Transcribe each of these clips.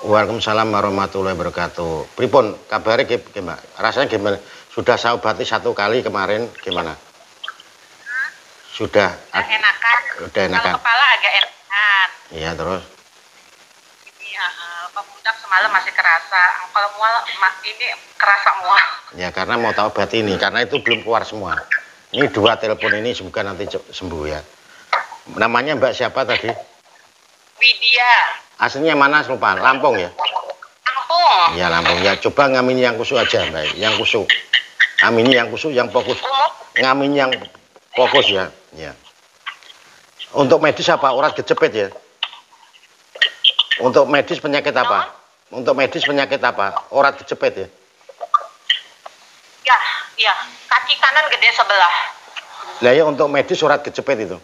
Waalaikumsalam warahmatullahi wabarakatuh. Pripun kabarnya gimana? Rasanya gimana? Sudah saya obati 1 kali kemarin gimana? Sudah enakan. Udah enakan. Kalau kepala agak enakan. Iya, terus? Ini pemudak semalam masih kerasa. Kalau mual ini kerasa mual. Ya karena mau tahu obat ini, karena itu belum keluar semua. Ini 2 telepon ini semoga nanti sembuh ya. Namanya Mbak siapa tadi? Widya. Aslinya mana lupa? Lampung ya? Lampung. Ya Lampung. Ya coba ngamini yang kusuk aja Mbak. Yang kusuk. Ngamini yang kusuk, yang fokus. Ngamini yang fokus ya. Ya. Untuk medis apa? Urat kecepit ya? Untuk medis penyakit apa? Untuk medis penyakit apa? Urat kecepit ya? Ya. Kaki kanan gede sebelah. Lah ya untuk medis urat kecepit itu.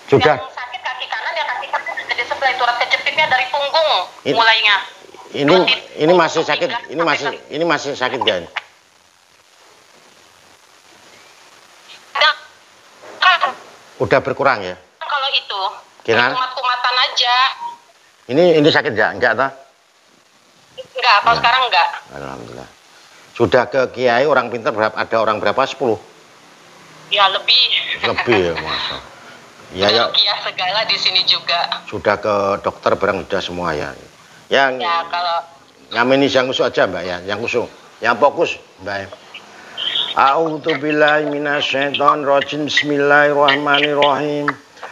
Sudah. Yang sakit kaki kanan ya kaki kanan gede sebelah itu urat kejepitnya dari punggung mulainya. Ini masih sakit, ini masih sakit gak? Udah berkurang ya? Kalau itu, kumat-kumatan aja. Ini sakit gak? Enggak toh? Enggak, kalau sekarang enggak. Alhamdulillah. Sudah ke kiai orang pintar berapa? Ada orang berapa? 10? Ya lebih. Lebih ya, masa. Ya. Rukiah segala di sini juga. Sudah ke dokter barang sudah semua ya. Yang ya kalau ngamini yang kusuk aja Mbak ya, yang kusuk, yang fokus Mbak. A'udzubillahi minasyaitonir rajim. Bismillahirrahmanirrahim.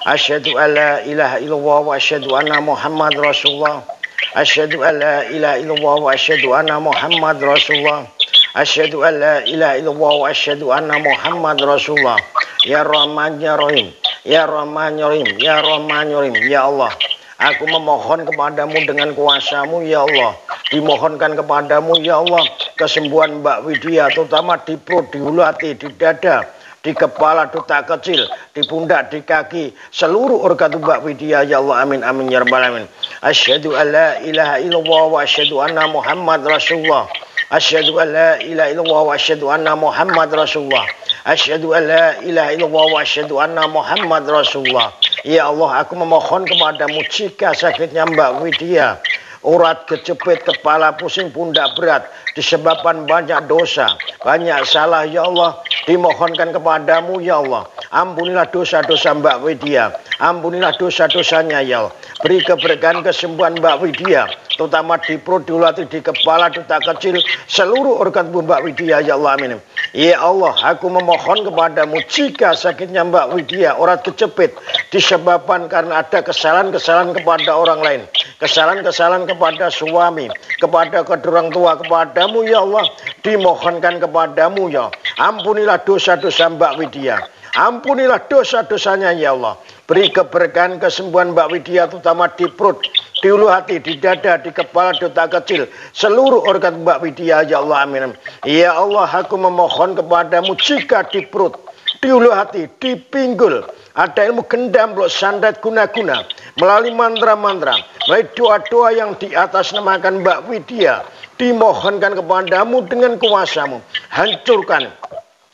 Asyhadu alla ilaha illallah wa asyhadu anna Muhammad Rasulullah. Asyhadu alla ilaha illallah wa asyhadu anna Muhammad Rasulullah. Asyhadu alla ilaha illallah wa asyhadu anna Muhammad Rasulullah. Ya Rahman ya Rahim. Ya Rahman ya Rahim. Ya Rahman ya Rahim. Ya Allah, aku memohon kepadamu dengan kuasamu ya Allah. Dimohonkan kepadamu ya Allah kesembuhan Mbak Widya, terutama di perut, di hulu hati, di dada, di kepala, otak kecil, di pundak, di kaki, seluruh organ Mbak Widya ya Allah. Amin amin ya rabbal alamin. Asyhadu alla ilaha illallah wa asyhadu anna Muhammad Rasulullah. Asyhadu alla ilaha illallah wa asyhadu anna Muhammad Rasulullah. Asyhadu alla ilaha illallah wa asyhadu anna Muhammad Rasulullah. Ya Allah, aku memohon kepadamu jika sakitnya Mbak Widya, urat kejepit, kepala pusing, pundak berat, disebabkan banyak dosa, banyak salah ya Allah, dimohonkan kepadamu ya Allah. Ampunilah dosa-dosa Mbak Widya, ampunilah dosa-dosanya ya Allah. Beri keberkahan kesembuhan Mbak Widya, terutama di perut, di hati, di kepala, di otak kecil, seluruh organ tubuh Mbak Widya ya Allah. Amin. Ya Allah, aku memohon kepadamu jika sakitnya Mbak Widya, urat kejepit, disebabkan karena ada kesalahan-kesalahan kepada orang lain, kesalahan-kesalahan kepada suami, kepada kedua orang tua, kepadamu ya Allah, dimohonkan kepadamu ya. Ampunilah dosa-dosa Mbak Widya, ampunilah dosa-dosanya ya Allah. Beri keberkahan kesembuhan Mbak Widya, terutama di perut, di hulu hati, di dada, di kepala, di otak kecil, seluruh organ Mbak Widya ya Allah. Amin. Ya Allah, aku memohon kepadamu jika di perut, di hulu hati, di pinggul ada ilmu gendam, blok sandat, guna-guna, melalui mantra-mantra, melalui doa-doa yang di atas namakan Mbak Widya, dimohonkan kepadamu dengan kuasamu. Hancurkan,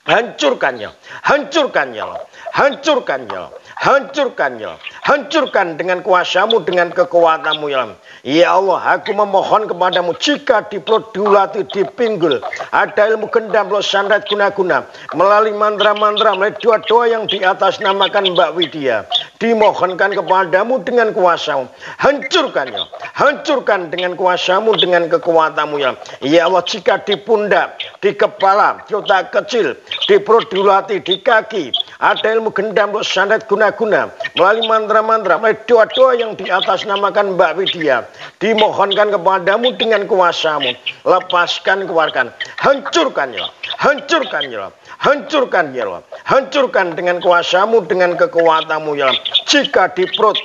hancurkannya, hancurkannya, hancurkannya, hancurkannya, hancurkan dengan kuasamu, dengan kekuatanmu ya Allah. Ya Allah, aku memohon kepadamu jika di perut, di hulu hati, di pinggul ada ilmu gendam, blok sandat, guna-guna, melalui mantra-mantra, melalui doa-doa yang di atas namakan Mbak Widya, dimohonkan kepadamu dengan kuasamu. Hancurkannya, hancurkan dengan kuasamu, dengan kekuatanmu ya Allah. Ya Allah, jika di pundak, di kepala, di otak kecil, di perut, di hulu hati, di kaki ada ilmu gendam, blok sandat, guna-guna, melalui mantra-mantra, melalui doa-doa yang di atas namakan Mbak Widya, dimohonkan kepadamu dengan kuasamu. Lepaskan, keluarkan, hancurkan ya Allah, hancurkan ya Allah, hancurkan ya Allah, hancurkan dengan kuasamu, dengan kekuatanmu ya Allah. Jika di perut,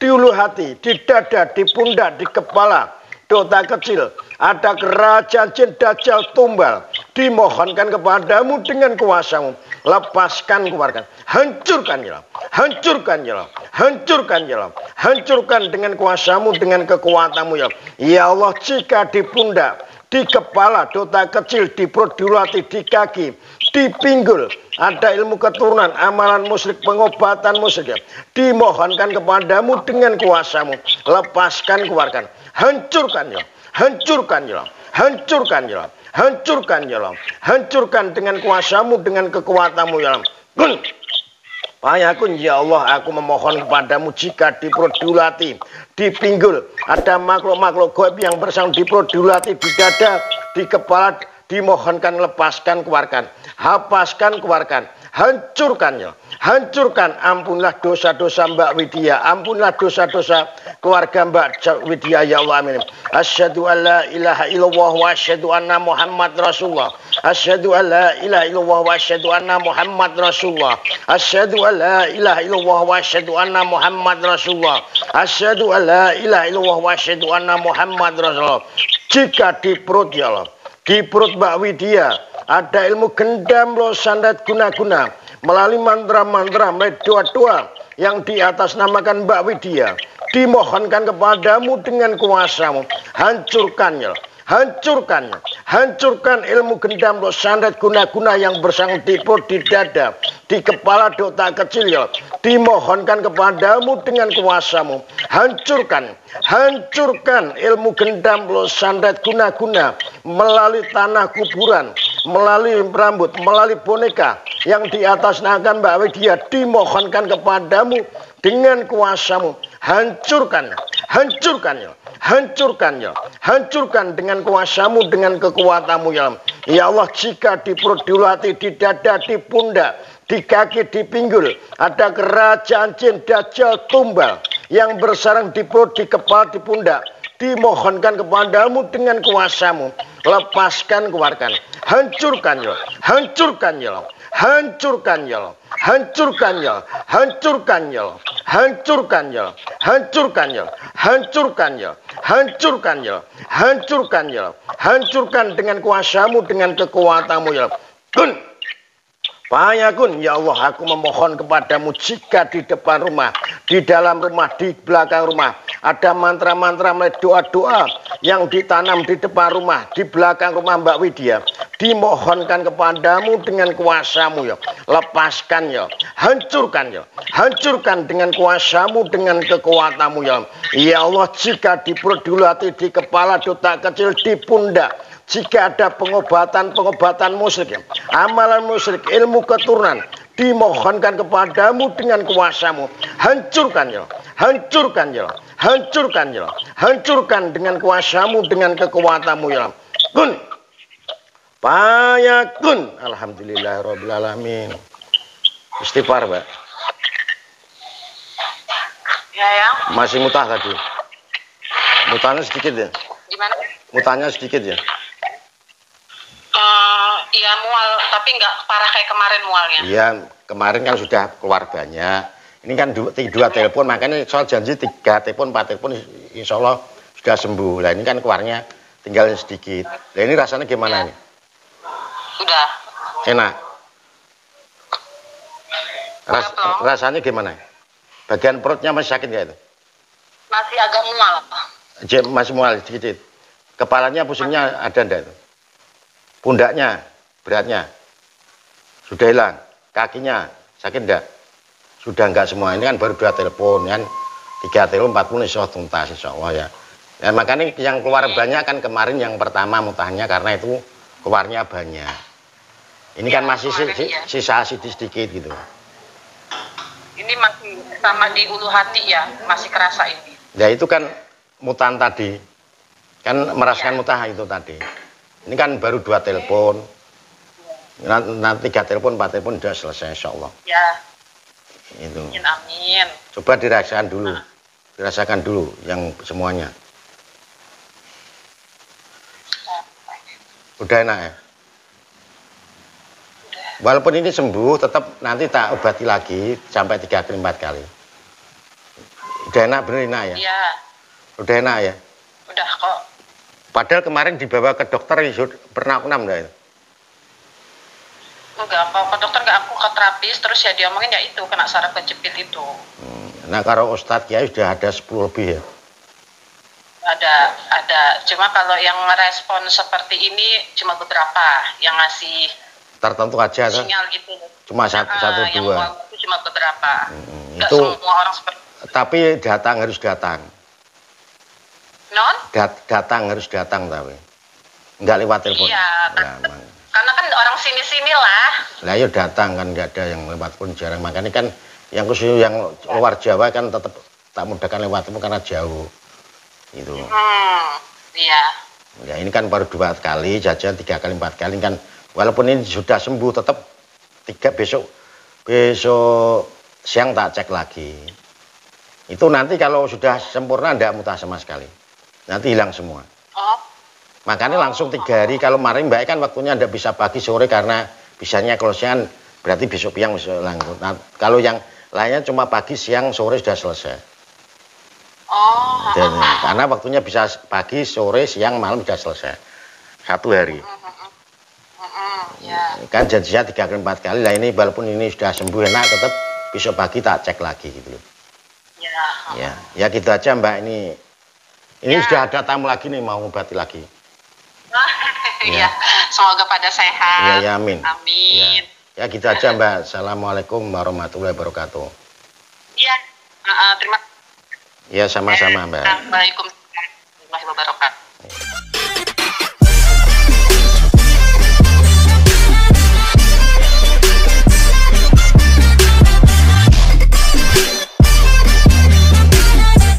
di hulu hati, di dada, di pundak, di kepala, di otak kecil ada kerajaan jin dajjal tumbal, dimohonkan kepadamu dengan kuasamu. Lepaskan, keluarkan, hancurkan ya Allah, hancurkan ya Allah, hancurkan ya Allah, hancurkan dengan kuasamu, dengan kekuatanmu ya Allah. Ya Allah, jika di pundak, di kepala, di otak kecil, di perut, di hulu hati, di kaki dipinggul, ada ilmu keturunan, amalan musyrik, pengobatan musyrik, dimohonkan kepadamu dengan kuasamu, lepaskan, keluarkan, hancurkan ya, hancurkan ya, hancurkan ya, hancurkan ya, hancurkan dengan kuasamu, dengan kekuatanmu ya. Kun Fayakun, ya Allah, aku memohon kepadamu jika di perut diulati, dipinggul, ada makhluk-makhluk gaib yang bersang di perut diulati, di dada, di kepala, dimohonkan lepaskan, keluarkan, hapaskan, keluarkan, hancurkannya, hancurkan, ampunlah dosa-dosa Mbak Widya, ampunlah dosa-dosa keluarga Mbak Widya, ya Allah, amin. Asyhadu an la ilaha illallah wa asyhadu anna Muhammad Rasulullah. Asyhadu an la ilaha illallah wa asyhadu anna Muhammad Rasulullah. Asyhadu an la ilaha illallah wa asyhadu anna Muhammad Rasulullah. Asyhadu an la ilaha illallah wa asyhadu anna Muhammad Rasulullah. Jika di perut, ya Allah, di perut Mbak Widya ada ilmu gendam, loh, sandat, guna-guna, melalui mantra-mantra, melalui doa-doa yang di atas namakan Mbak Widya, dimohonkan kepadamu dengan kuasamu, hancurkannya, hancurkan, hancurkan ilmu gendam, loh, sandat, guna-guna yang bersang di perut, di dada, di kepala, di otak kecil, ya, dimohonkan kepadamu dengan kuasamu, hancurkan, hancurkan ilmu gendam, loh, sandat, guna-guna melalui tanah kuburan, melalui rambut, melalui boneka yang di atas namakan Mbak Widya, dimohonkan kepadamu dengan kuasamu, hancurkan, hancurkan, hancurkan, hancurkan dengan kuasamu, dengan kekuatanmu, ya Allah. Ya Allah, jika di perut diulati, di dada, di pundak, di kaki, di pinggul, ada kerajaan jin, dajjal, tumbal yang bersarang di perut, di kepala, di pundak, dimohonkan kepadamu dengan kuasamu, lepaskan, keluarkan, hancurkan, ya, hancurkan, ya, hancurkan, ya, hancurkan, ya, hancurkan, ya, hancurkan, ya, hancurkan, ya, hancurkan, ya, hancurkan, ya, hancurkan, ya, hancurkan dengan kuasamu, dengan kekuatanmu, ya. Kun Fayakun, ya Allah, aku memohon kepadamu jika di depan rumah, di dalam rumah, di belakang rumah ada mantra-mantra, doa-doa yang ditanam di depan rumah, di belakang rumah Mbak Widya, dimohonkan kepadamu dengan kuasamu, ya, lepaskan, ya, hancurkan, ya, hancurkan dengan kuasamu, dengan kekuatanmu, ya. Ya Allah, jika di perut diulati, di kepala, di otak kecil, di pundak, jika ada pengobatan musyrik, amalan musyrik, ilmu keturunan, dimohonkan kepadamu dengan kuasamu, hancurkan, ya, hancurkan, ya, hancurkan, ya, hancurkan dengan kuasamu, dengan kekuatanmu, ya. Kun Fayakun. Alhamdulillahirabbil alamin. Istighfar, Mbak. Ya, ya. Masih mutah tadi. Mutahnya sedikit, ya. Gimana? Mutahnya sedikit, ya. Iya, mual, tapi nggak parah kayak kemarin mualnya. Iya, kemarin kan sudah keluar banyak. Ini kan dua telepon, makanya soal janji 3 telepon, 4 telepon, insya Allah sudah sembuh. Lah ini kan keluarnya tinggal sedikit. Lah ini rasanya gimana nih? Udah. Enak. Rasanya gimana? Bagian perutnya masih sakit nggak itu? Masih agak mual. Masih mual sedikit. Kepalanya pusingnya ada enggak itu? Pundaknya, beratnya sudah hilang. Kakinya sakit enggak? Sudah enggak semua. Ini kan baru 2 telepon kan. 3 telepon 40 insya Allah tuntas insya Allah, ya. Dan makanya yang keluar banyak kan kemarin yang pertama mutahnya karena itu keluarnya banyak. Ini kan masih sisa sedikit gitu. Ini masih sama di ulu hati, ya, masih kerasa ini. Ya itu kan mutan tadi. Kan merasakan mutah itu tadi. Ini kan baru 2 telepon. Nanti 3 telepon, 4 telepon sudah selesai insya Allah. Ya. Itu. Amin, amin. Coba dirasakan dulu. Dirasakan dulu yang semuanya. Udah enak, ya? Walaupun ini sembuh, tetap nanti tak obati lagi sampai 3 kali 4 kali. Udah enak, bener enak, ya? Iya. Udah enak, ya? Udah kok. Padahal kemarin dibawa ke dokter pernah enggak itu? Enggak, kalau ke dokter enggak, aku ke terapis, terus ya diomongin ya itu, kena saraf kejepit itu. Nah kalau Ustadz Kiai sudah ada 10 lebih, ya? Ada. Cuma kalau yang merespon seperti ini cuma beberapa yang ngasih tertentu aja kan? Sinyal gitu. Cuma satu yang dua. itu cuma beberapa. Nggak Itu semua orang seperti tapi harus datang. non? Datang harus datang tapi. Enggak lewat telepon. Iya, Nah, karena kan orang sini-sini lah. Lah ya datang kan nggak ada yang lewat pun jarang. Makanya kan yang khusus yang luar Jawa kan tetap tak mudahkan lewat telepon karena jauh. Itu. Iya. Ya ini kan baru 2 kali, jajan 3 kali 4 kali kan. Walaupun ini sudah sembuh tetap 3 besok siang tak cek lagi. Itu nanti kalau sudah sempurna enggak muntah sama sekali. Nanti hilang semua. Oh. Makanya langsung 3 hari. Kalau kemarin Mbak kan waktunya enggak bisa pagi sore karena bisanya kalau siang berarti besok siang bisa langsung. Nah, kalau yang lainnya cuma pagi siang sore sudah selesai. Oh. Dan, karena waktunya bisa pagi sore siang malam sudah selesai. 1 hari. Ya. Kan janjinya 3 kali 4 kali lah ini walaupun ini sudah sembuh enak tetap besok pagi tak cek lagi gitu loh. Ya gitu aja Mbak ini sudah ada tamu lagi nih mau ngobati lagi. Iya, semoga pada sehat. Ya amin. Amin. Ya gitu aja Mbak. Assalamualaikum warahmatullahi wabarakatuh. Iya, terima kasih. Ya sama-sama Mbak. Assalamualaikum warahmatullahi wabarakatuh.